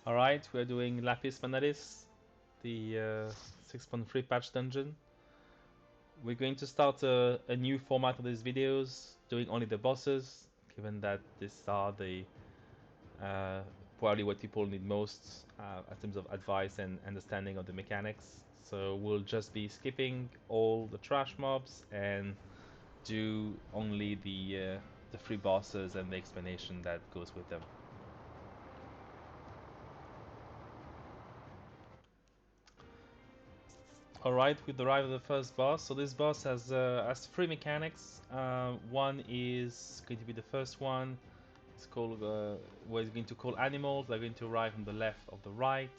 Alright, we're doing Lapis Manalis, the 6.3 patch dungeon. We're going to start a new format of these videos, doing only the bosses, given that these are the probably what people need most in terms of advice and understanding of the mechanics. So we'll just be skipping all the trash mobs and do only the three bosses and the explanation that goes with them. Alright, we arrived at the first boss. So this boss has three mechanics. One is going to be the first one. It's called we're going to call animals. They're going to arrive on the left or the right,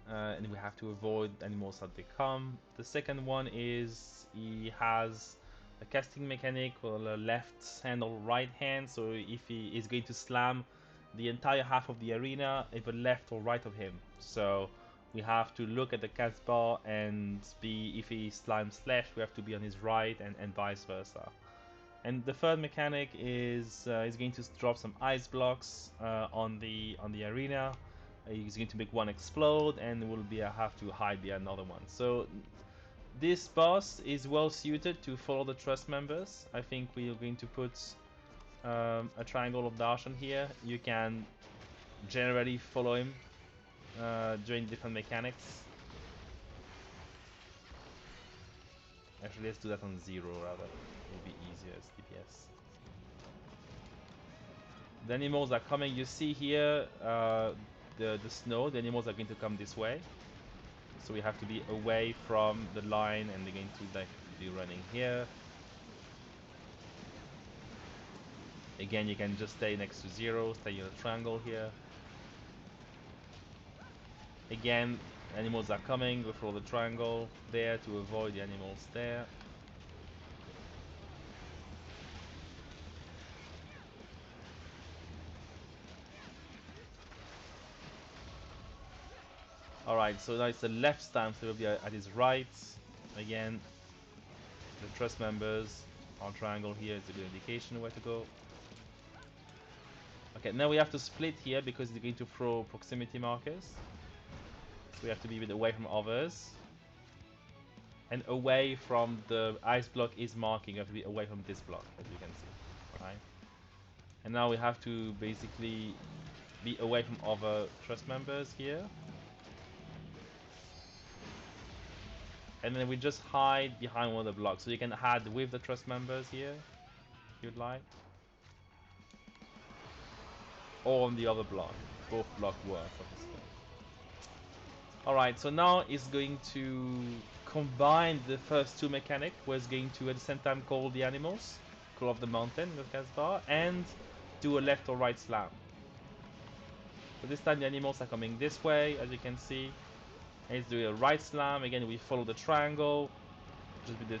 and we have to avoid animals as they come. The second one is he has a casting mechanic or a left hand or right hand. So if he is going to slam the entire half of the arena, either left or right of him. So we have to look at the cast bar and be, if he slams left, we have to be on his right, and vice versa. And the third mechanic is going to drop some ice blocks on the arena. He's going to make one explode, and will be have to hide behind another one. So this boss is well suited to follow the trust members. I think we are going to put a triangle of Darshan here. You can generally follow him during different mechanics. Actually, let's do that on 0 rather. It will be easier as DPS. The animals are coming. You see here the snow. The animals are going to come this way. So we have to be away from the line, and they're going to be running here. Again, you can just stay next to 0, stay in a triangle here. Again, animals are coming, go through the triangle there to avoid the animals there. Alright, so now it's the left stance, so it will be at his right. Again, the trust members, our triangle here is a good indication where to go. Okay, now we have to split here because they're going to throw proximity markers. So we have to be a bit away from others. And away from the ice block is marking, you have to be away from this block, as you can see. Alright. And now we have to basically be away from other trust members here. And then we just hide behind one of the blocks. So you can hide with the trust members here, if you'd like. Or on the other block. Both block work, obviously. Alright, so now it's going to combine the first two mechanics, where it's going to at the same time call the animals, call off the mountain, the cast bar, and do a left or right slam. So this time the animals are coming this way, as you can see. And it's doing a right slam. Again, we follow the triangle. Just with the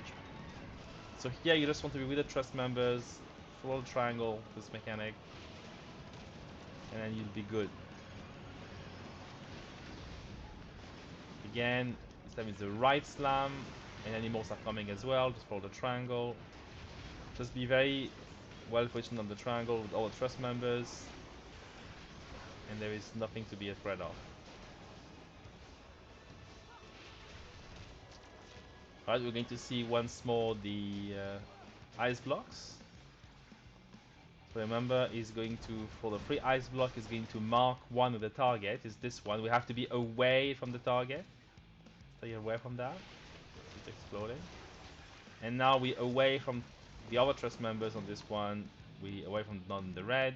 so here you just want to be with the trust members, follow the triangle, this mechanic, and then you'll be good. Again, this time is the right slam, and animals are coming as well. Just follow the triangle. Just be very well positioned on the triangle with all the trust members, and there is nothing to be afraid of. Alright, we're going to see once more the ice blocks. So remember, is going to, for the free ice block, is going to mark one of the target. Is this one? We have to be away from the target. Stay away from that. It's exploding. And now we away from the other trust members on this one. We away from not the red.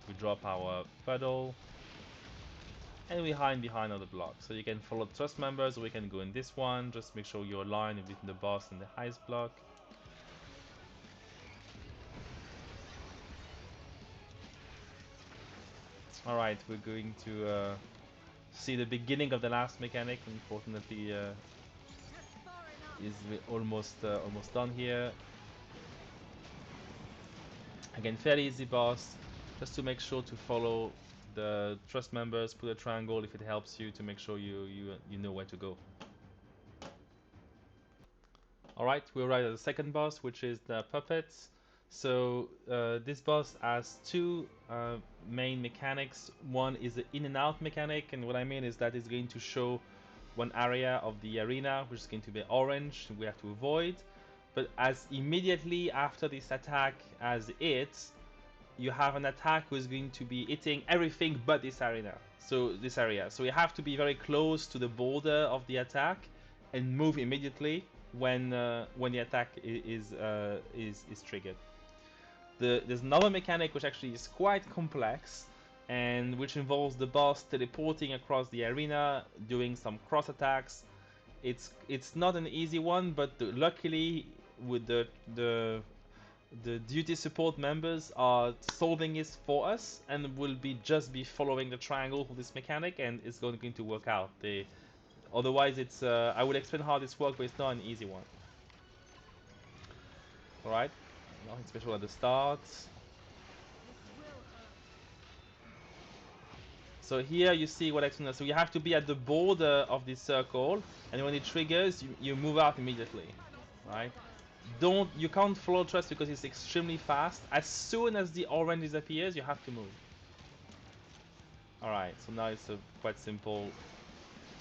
We drop our puddle. And we hide behind other blocks. So you can follow trust members, or we can go in this one. Just make sure you're aligned between the boss and the ice block. Alright, we're going to see the beginning of the last mechanic. Unfortunately, is almost done here. Again, fairly easy boss. Just to make sure to follow the trust members, put a triangle if it helps you to make sure you know where to go. Alright, we arrived at the second boss, which is the puppets. So this boss has two main mechanics. One is the in and out mechanic, and what I mean is that it's going to show one area of the arena which is going to be orange, we have to avoid. But as immediately after this attack as it, you have an attack who is going to be hitting everything but this arena. So this area. So you have to be very close to the border of the attack and move immediately when the attack is triggered. There's another mechanic which actually is quite complex and which involves the boss teleporting across the arena, doing some cross attacks. It's not an easy one, but luckily with the duty support members are solving it for us and will be just be following the triangle for this mechanic, and it's going to work out. Otherwise, it's I would explain how this works, but it's not an easy one. All right, nothing special at the start. So here you see what I explained. So you have to be at the border of this circle, and when it triggers, you move out immediately, right? You can't follow trust because it's extremely fast. As soon as the orange disappears, you have to move. All right, so now it's quite simple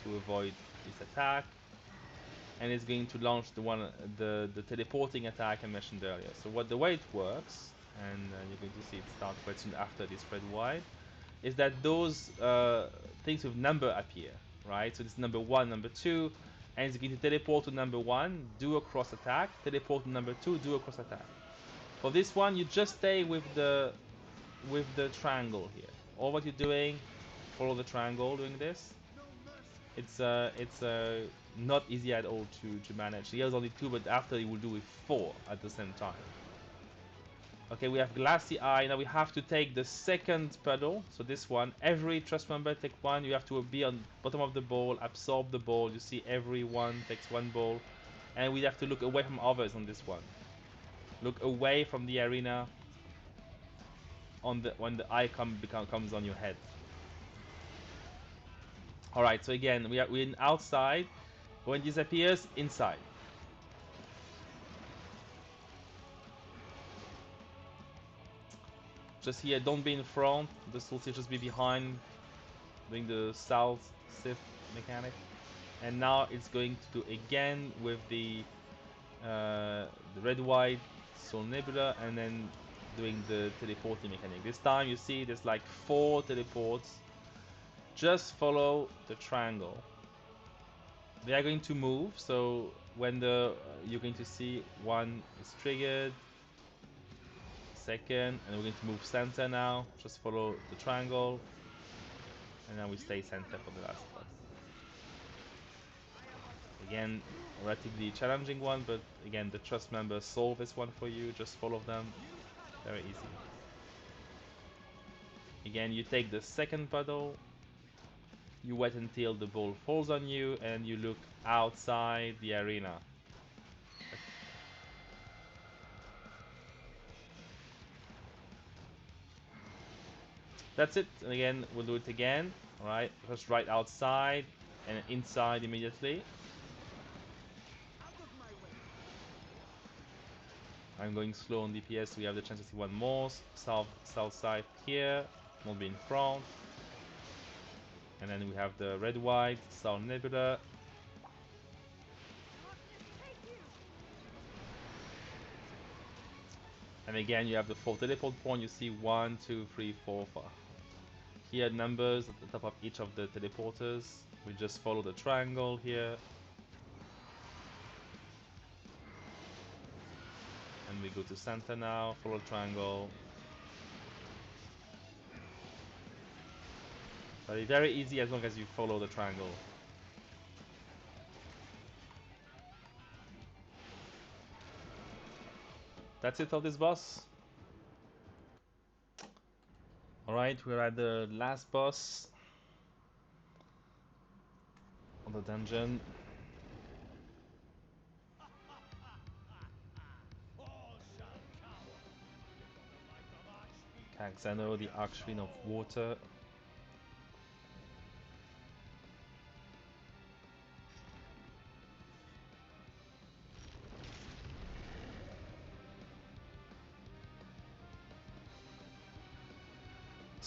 to avoid this attack, and it's going to launch the teleporting attack I mentioned earlier. So the way it works, and you're going to see it start quite soon after this red white, is that those things with number appear, right? So this number 1, number 2, and it's going to teleport to number 1, do a cross attack, teleport to number 2, do a cross attack. For this one, you just stay with the triangle here. All what you're doing, follow the triangle doing this. It's not easy at all to manage. He has only 2, but after he will do with 4 at the same time. Okay, we have Glassy Eye. Now we have to take the second puddle. So this one, every trust member take one. You have to be on bottom of the ball, absorb the ball. You see everyone takes one ball. And we have to look away from others on this one. Look away from the arena when the eye comes on your head. Alright, so again, we're outside. When it disappears, inside. Just here, don't be in front. This will just be behind, doing the south shift mechanic. And now it's going to do again with the red white soul nebula, and then doing the teleporting mechanic. This time you see there's like 4 teleports. Just follow the triangle. They are going to move, so when you're going to see one is triggered, second, and we're going to move center now. Just follow the triangle, and then we stay center for the last one. Again, relatively challenging one, but again, the trust members solve this one for you. Just follow them, very easy. Again, you take the second puddle, you wait until the ball falls on you, and you look outside the arena. That's it. And again, we'll do it again. Alright, just right outside and inside immediately. I'm going slow on DPS, so we have the chance to see one more. South side here, will be in front. And then we have the red white, South Nebula. And again, you have the 4 teleport point. You see 1, 2, 3, 4, 5. Here numbers at the top of each of the teleporters. We just follow the triangle here. And we go to center now, follow the triangle. But it's very easy as long as you follow the triangle. That's it for this boss. Alright, we're at the last boss of the dungeon. Kaxano, the Archfiend of Water.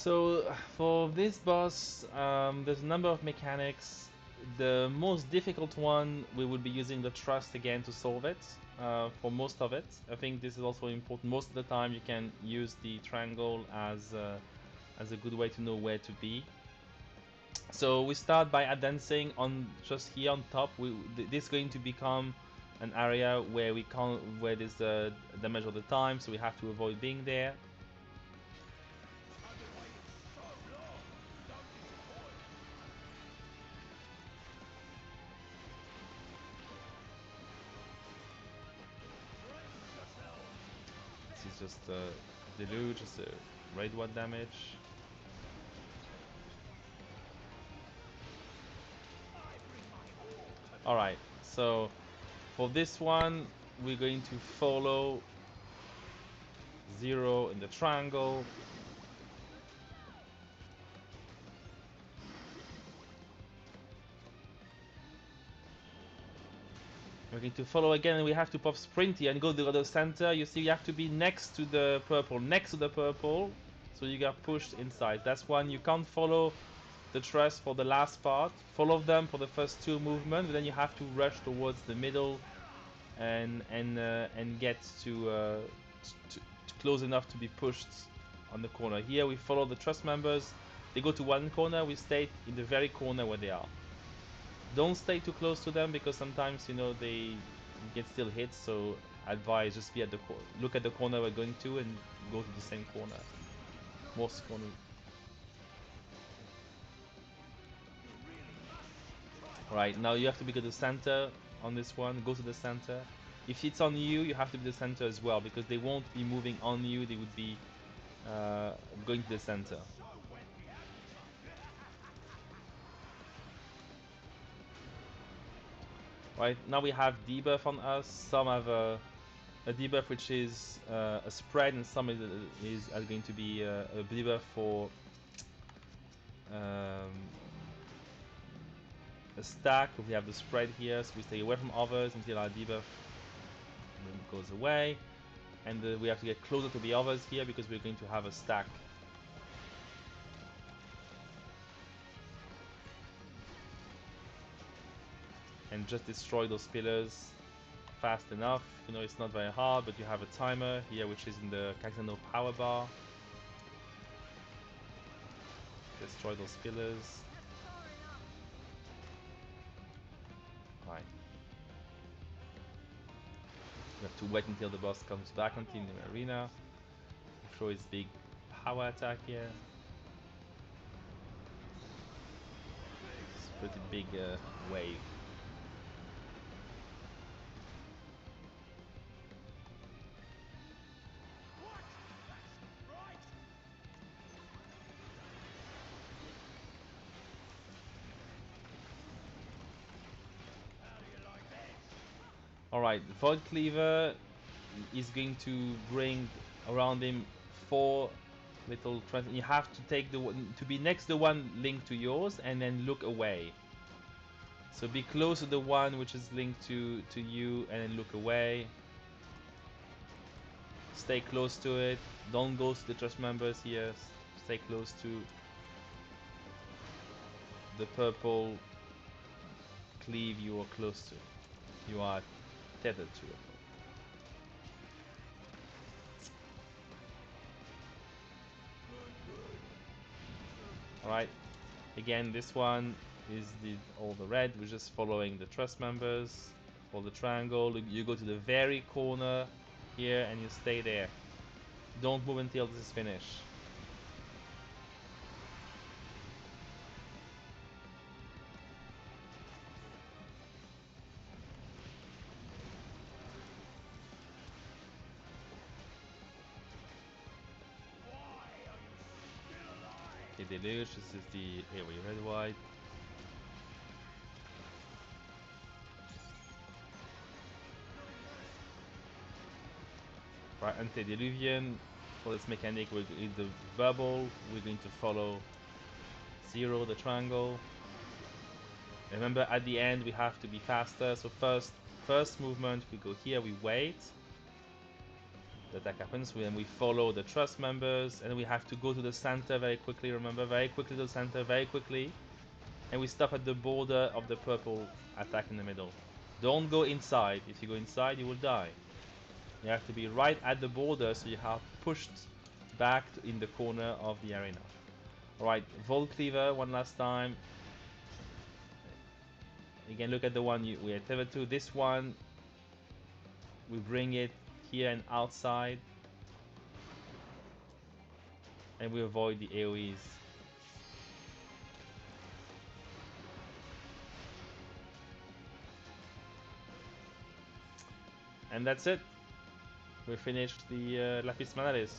So for this boss, there's a number of mechanics. The most difficult one, we would be using the trust again to solve it. For most of it, I think this is also important. Most of the time, you can use the triangle as a good way to know where to be. So we start by advancing on just here on top. This is going to become an area where we can't, where there's damage all the time, so we have to avoid being there. This is just deluge, just a raid 1 damage. Alright, so for this one, we're going to follow 0 in the triangle. We're going to follow again, and we have to pop sprint here and go to the other center. You see, you have to be next to the purple, so you get pushed inside. That's one. You can't follow the trust for the last part. Follow them for the first 2 movements, but then you have to rush towards the middle and get to close enough to be pushed on the corner. Here we follow the trust members. They go to one corner. We stay in the very corner where they are. Don't stay too close to them because sometimes, you know, they get still hit. So advise just be at the look at the corner we're going to and go to the same corner. Most corner. Right, now you have to be at the center on this one. Go to the center. If it's on you, you have to be the center as well, because they won't be moving on you. They would be going to the center. Right, now we have debuff on us. Some have a debuff which is a spread, and some is going to be a debuff for a stack. We have the spread here, so we stay away from others until our debuff goes away, and we have to get closer to the others here because we're going to have a stack. And just destroy those pillars fast enough. You know, it's not very hard, but you have a timer here which is in the Casino power bar. Destroy those pillars. Right. We have to wait until the boss comes back onto the arena. Throw his big power attack here. It's a pretty big wave. Alright, Void Cleaver is going to bring around him 4 little trans. You have to take the one to be next to the one linked to yours and then look away. So be close to the one which is linked to you and then look away. Stay close to it. Don't go to the trust members here. Stay close to the purple cleave you are close to. You are tethered to it. Alright, again this one is all the red. We're just following the trust members. For the triangle, you go to the very corner here and you stay there. Don't move until this is finished. Okay, deluge, this is the AoE red white. Right, antediluvian. For this mechanic, we're in the bubble. We're going to follow 0, the triangle. Remember, at the end we have to be faster. So first movement, we go here, we wait. the attack happens. Then we follow the trust members, and we have to go to the center very quickly. Remember, very quickly to the center, very quickly, and we stop at the border of the purple attack in the middle. Don't go inside. If you go inside, you will die. You have to be right at the border, so you have pushed back in the corner of the arena. Alright, Volt Cleaver one last time. Again, look at the one we had tethered to. This one, we bring it here and outside, and we avoid the AoEs. And that's it. We finished the Lapis Manalis.